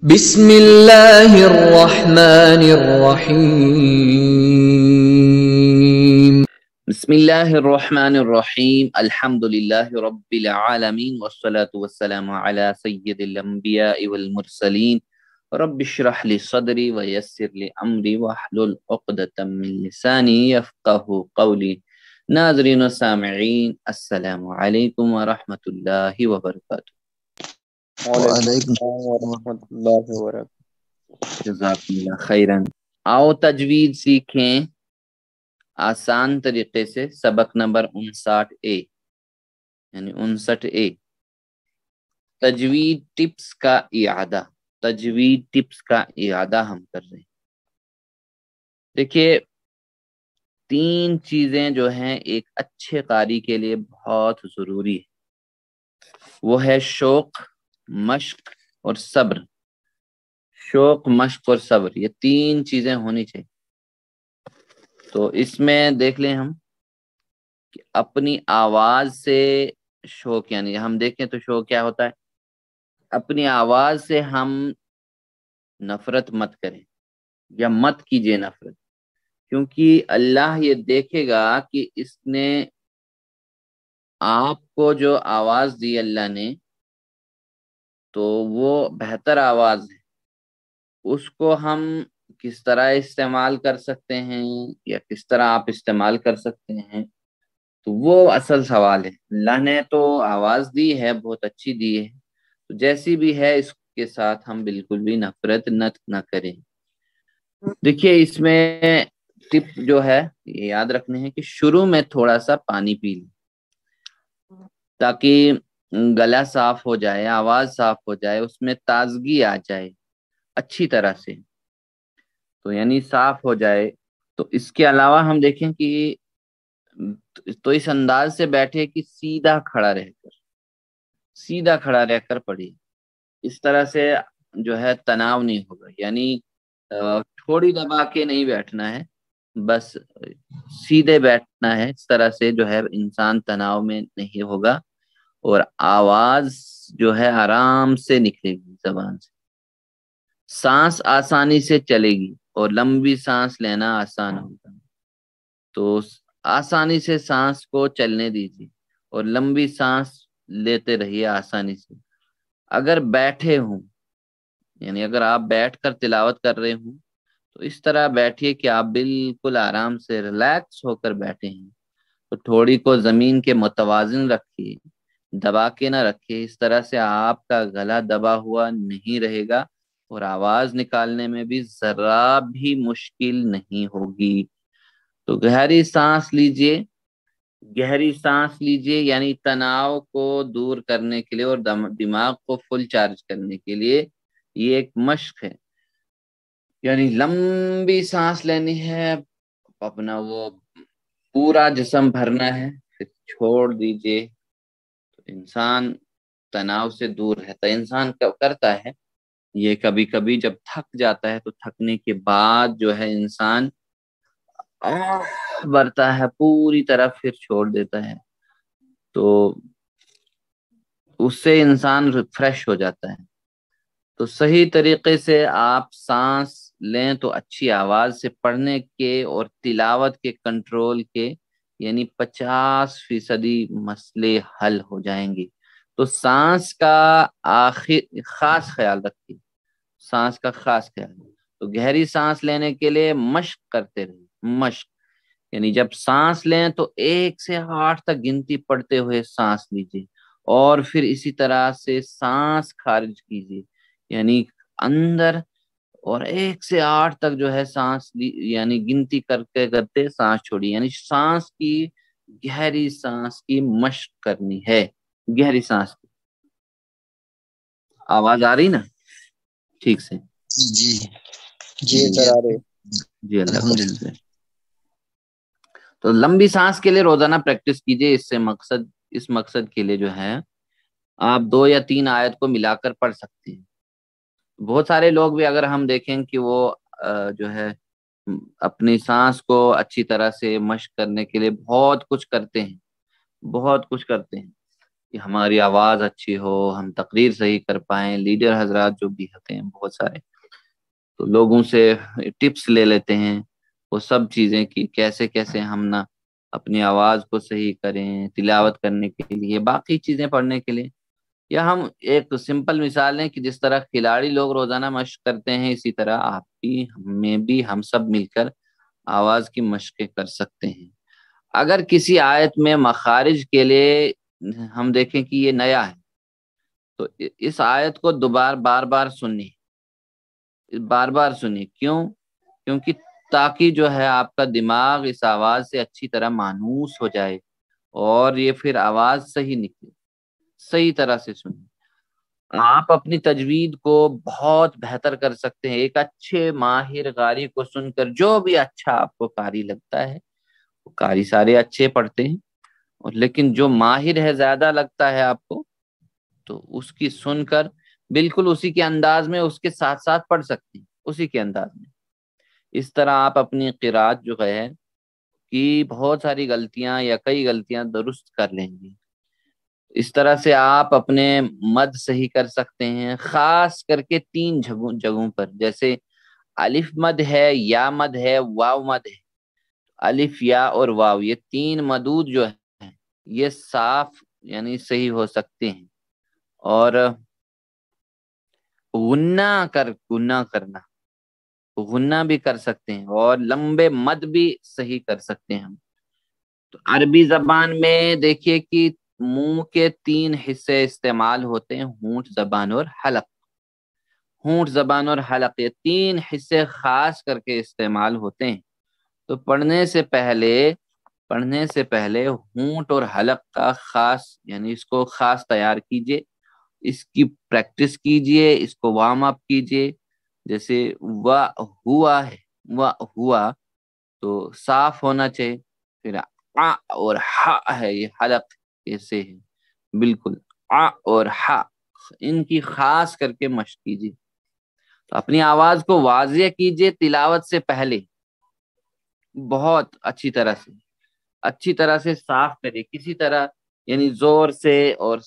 بسم اللہ الرحمن الرحیم بسم اللہ الرحمن الرحیم الحمد للہ رب العالمین والصلاة والسلام علی سید الانبیاء والمرسلین رب اشرح لی صدری ویسر لی امری واحلل عقدۃ من لسانی یفقہوا قولی۔ ناظرین و سامعین السلام علیکم ورحمۃ اللہ وبرکاتہ۔ وعلیکم السلام ورحمۃ اللہ وبرکاتہ۔ جزاکم اللہ خیرن۔ آؤ تجوید سیکھیں آسان طریقے سے، سبق نمبر 59A یعنی 59A، تجوید ٹپس کا اعادہ۔ تجوید ٹپس کا اعادہ ہم کر رہے ہیں۔ دیکھیے، 3 چیزیں جو ہیں ایک اچھے قاری کے لیے بہت ضروری ہے، وہ ہے شوق، مشق اور صبر۔ شوق، مشق اور صبر، یہ 3 چیزیں ہونی چاہیے۔ تو اس میں دیکھ لیں ہم کہ اپنی آواز سے شوق، یعنی ہم دیکھیں تو شوق کیا ہوتا ہے؟ اپنی آواز سے ہم نفرت مت کریں یا مت کیجئے نفرت، کیونکہ اللہ یہ دیکھے گا کہ اس نے آپ کو جو آواز دی اللہ نے، تو وہ بہتر آواز ہے، اس کو ہم کس طرح استعمال کر سکتے ہیں یا کس طرح آپ استعمال کر سکتے ہیں، تو وہ اصل سوال ہے۔ اللہ نے تو آواز دی ہے، بہت اچھی دی ہے، تو جیسی بھی ہے اس کے ساتھ ہم بالکل بھی نفرت نہ کریں۔ دیکھیے، اس میں ٹپ جو ہے یہ یاد رکھنے ہیں کہ شروع میں تھوڑا سا پانی پی لیں تاکہ گلا صاف ہو جائے، آواز صاف ہو جائے، اس میں تازگی آ جائے اچھی طرح سے، تو یعنی صاف ہو جائے۔ تو اس کے علاوہ ہم دیکھیں کہ تو اس انداز سے بیٹھے کہ سیدھا کھڑا رہ کر پڑھیے۔ اس طرح سے جو ہے تناؤ نہیں ہوگا، یعنی تھوڑی دبا کے نہیں بیٹھنا ہے، بس سیدھے بیٹھنا ہے۔ اس طرح سے جو ہے انسان تناؤ میں نہیں ہوگا اور آواز جو ہے آرام سے نکلے گی زبان سے، سانس آسانی سے چلے گی اور لمبی سانس لینا آسان ہوگا۔ تو آسانی سے سانس کو چلنے دیجیے اور لمبی سانس لیتے رہیے آسانی سے۔ اگر بیٹھے ہوں، یعنی اگر آپ بیٹھ کر تلاوت کر رہے ہوں، تو اس طرح بیٹھیے کہ آپ بالکل آرام سے ریلیکس ہو کر بیٹھے ہیں، تو تھوڑی کو زمین کے متوازن رکھیے، دبا کے نہ رکھیے۔ اس طرح سے آپ کا گلا دبا ہوا نہیں رہے گا اور آواز نکالنے میں بھی ذرا بھی مشکل نہیں ہوگی۔ تو گہری سانس لیجئے، یعنی تناؤ کو دور کرنے کے لیے اور دماغ کو فل چارج کرنے کے لیے یہ ایک مشق ہے، یعنی لمبی سانس لینی ہے، اپنا وہ پورا جسم بھرنا ہے، پھر چھوڑ دیجئے۔ تو انسان تناؤ سے دور رہتا ہے۔ انسان کرتا ہے یہ کبھی کبھی جب تھک جاتا ہے، تو تھکنے کے بعد جو ہے انسان برتا ہے پوری طرح، پھر چھوڑ دیتا ہے، تو اس سے انسان فریش ہو جاتا ہے۔ تو صحیح طریقے سے آپ سانس لیں تو اچھی آواز سے پڑھنے کے اور تلاوت کے کنٹرول کے یعنی 50% مسئلے حل ہو جائیں گے۔ تو سانس کا خاص خیال رکھیے، سانس کا خاص خیال۔ تو گہری سانس لینے کے لیے مشق کرتے رہیے، مشق یعنی جب سانس لیں تو 1 سے 8 تک گنتی پڑھتے ہوئے سانس لیجیے، اور پھر اسی طرح سے سانس خارج کیجیے، یعنی اندر، اور 1 سے 8 تک جو ہے سانس یعنی گنتی کرتے سانس چھوڑی، یعنی سانس کی گہری سانس کی مشق کرنی ہے، گہری سانس کی۔ آواز آ رہی نا ٹھیک سے؟ جی سر آ رہے۔ جی اللہ کا شکر ہے۔ تو لمبی سانس کے لیے روزانہ پریکٹس کیجیے۔ اس مقصد کے لیے جو ہے آپ 2 یا 3 آیت کو ملا کر پڑھ سکتے ہیں۔ بہت سارے لوگ بھی اگر ہم دیکھیں کہ وہ جو ہے اپنی سانس کو اچھی طرح سے مشق کرنے کے لیے بہت کچھ کرتے ہیں، کہ ہماری آواز اچھی ہو، ہم تقریر صحیح کر پائیں. لیڈر حضرات جو بھی ہوتے ہیں بہت سارے، تو لوگوں سے ٹپس لے لیتے ہیں وہ سب چیزیں کہ کیسے کیسے ہم نہ اپنی آواز کو صحیح کریں تلاوت کرنے کے لیے، باقی چیزیں پڑھنے کے لیے. یا ہم ایک سمپل مثال لیں کہ جس طرح کھلاڑی لوگ روزانہ مشق کرتے ہیں، اسی طرح آپ بھی، ہمیں بھی، ہم سب مل کر آواز کی مشقیں کر سکتے ہیں. اگر کسی آیت میں مخارج کے لیے ہم دیکھیں کہ یہ نیا ہے، تو اس آیت کو بار بار سنی. کیونکہ تاکہ جو ہے آپ کا دماغ اس آواز سے اچھی طرح مانوس ہو جائے اور یہ پھر آواز صحیح نکلے. صحیح طرح سے سنیں. آپ اپنی تجوید کو بہت بہتر کر سکتے ہیں ایک اچھے ماہر قاری کو سن کر. جو بھی اچھا آپ کو قاری لگتا ہے، قاری سارے اچھے پڑھتے ہیں، لیکن جو ماہر ہے زیادہ لگتا ہے آپ کو، تو اس کی سن کر بالکل اسی کے انداز میں اس کے ساتھ ساتھ پڑھ سکتے ہیں، اسی کے انداز میں. اس طرح آپ اپنی قرات جو ہے کہ بہت ساری غلطیاں یا کئی غلطیاں درست کر لیں گے. اس طرح سے آپ اپنے مد صحیح کر سکتے ہیں، خاص کر کے 3 جگہوں پر، جیسے الف مد ہے، یا مد ہے، واو مد ہے. الف، یا اور واو، یہ 3 مدود جو ہیں یہ صاف یعنی صحیح ہو سکتے ہیں. اور غنہ بھی کر سکتے ہیں، اور لمبے مد بھی صحیح کر سکتے ہیں ہم. تو عربی زبان میں دیکھیے کہ منہ کے 3 حصے استعمال ہوتے ہیں، ہونٹ، زبان اور حلق. ہونٹ، زبان اور حلق، یہ 3 حصے خاص کر کے استعمال ہوتے ہیں. تو پڑھنے سے پہلے ہونٹ اور حلق کا خاص یعنی اس کو خاص تیار کیجئے، اس کی پریکٹس کیجئے، اس کو وارم اپ کیجئے. جیسے ہوا ہے، ہوا تو صاف ہونا چاہیے. پھر اور ہا ہے، یہ حلق کیسے ہے، بالکل اور ہا، ان کی خاص کر کے مشق کیجیے. تو اپنی آواز کو واضح کیجیے تلاوت سے پہلے، بہت اچھی طرح سے صاف کرے، کسی طرح یعنی زور سے اور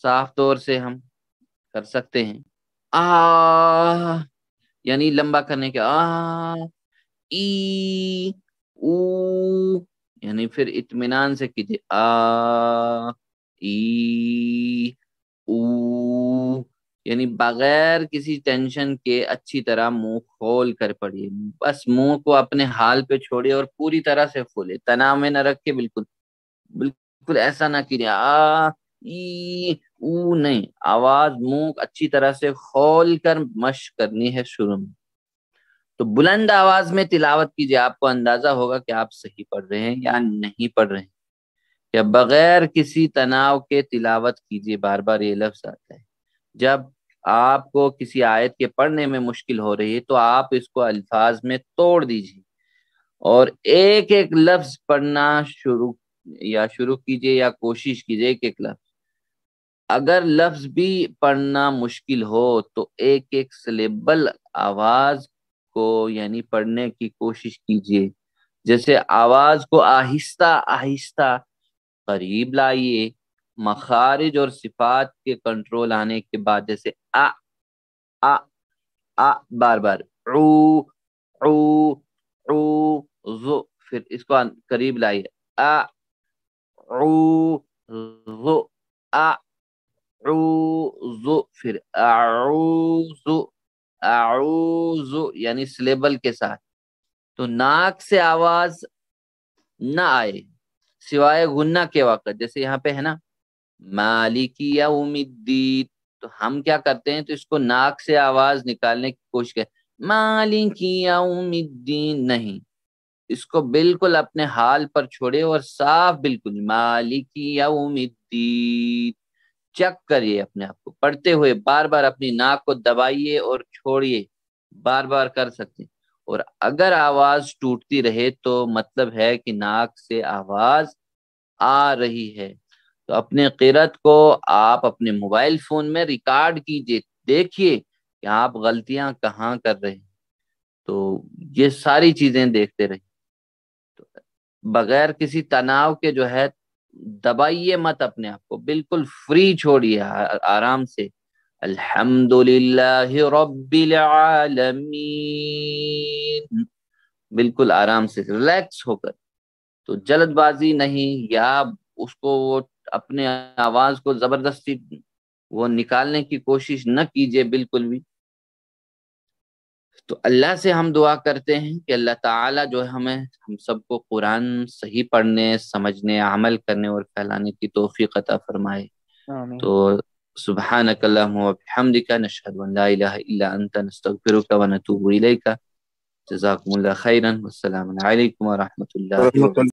صاف طور سے ہم کر سکتے ہیں. یعنی لمبا کرنے کے ای او، یعنی پھر اطمینان سے کیجیے ای او، یعنی بغیر کسی ٹینشن کے اچھی طرح منہ کھول کر پڑھیے. بس منہ کو اپنے حال پہ چھوڑیے اور پوری طرح سے کھولے، تناؤ میں نہ رکھ کے. بالکل ایسا نہ کیجیے ای او، نہیں، آواز منہ اچھی طرح سے کھول کر مشق کرنی ہے شروع میں. تو بلند آواز میں تلاوت کیجیے، آپ کو اندازہ ہوگا کہ آپ صحیح پڑھ رہے ہیں یا نہیں پڑھ رہے ہیں. یا بغیر کسی تناؤ کے تلاوت کیجیے. بار بار یہ لفظ آتا ہے. جب آپ کو کسی آیت کے پڑھنے میں مشکل ہو رہی ہے تو آپ اس کو الفاظ میں توڑ دیجیے اور ایک ایک لفظ پڑھنا شروع کیجیے یا کوشش کیجیے ایک ایک لفظ. اگر لفظ بھی پڑھنا مشکل ہو تو ایک ایک سلیبل آواز کو یعنی پڑھنے کی کوشش کیجیے. جیسے آواز کو آہستہ آہستہ قریب لائیے. مخارج اور صفات کے کنٹرول آنے کے بعد، جیسے بار بار او او او زو، پھر اس کو قریب لائیے او زو اعوذ، پھر اعوذ یعنی سلیبل کے ساتھ. تو ناک سے آواز نہ آئے سوائے غنہ کے وقت. جیسے یہاں پہ ہے نا مالکی یوم الدین، تو ہم کیا کرتے ہیں، تو اس کو ناک سے آواز نکالنے کی کوشش کریں، مالکی یوم الدین نہیں، اس کو بالکل اپنے حال پر چھوڑے اور صاف بالکل مالکی یوم الدین. چیک کریے اپنے آپ کو پڑھتے ہوئے، بار بار اپنی ناک کو دبائیے اور چھوڑیے، بار بار کر سکتے ہیں. اور اگر آواز ٹوٹتی رہے تو مطلب ہے کہ ناک سے آواز آ رہی ہے. تو اپنے قرات کو آپ اپنے موبائل فون میں ریکارڈ کیجئے، دیکھیے کہ آپ غلطیاں کہاں کر رہے ہیں. تو یہ ساری چیزیں دیکھتے رہیے. بغیر کسی تناؤ کے جو ہے دبائیے مت اپنے آپ کو، بالکل فری چھوڑیے آرام سے. الحمدللہ رب العالمین، بالکل آرام سے ریلیکس ہو کر. تو جلد بازی نہیں، یا اس کو وہ اپنے آواز کو زبردستی وہ نکالنے کی کوشش نہ کیجیے بالکل بھی. تو اللہ سے ہم دعا کرتے ہیں کہ اللہ تعالیٰ جو ہے ہم سب کو قرآن صحیح پڑھنے، سمجھنے، عمل کرنے اور پھیلانے کی توفیق عطا فرمائے. آمین. تو سبحانک اللہم و بحمدک، نشہد ان لا الہ الا انت، نستغفرک و نتوب الیک. جزاکم اللہ خیرا، والسلام علیکم ورحمۃ اللہ وبرکاتہ.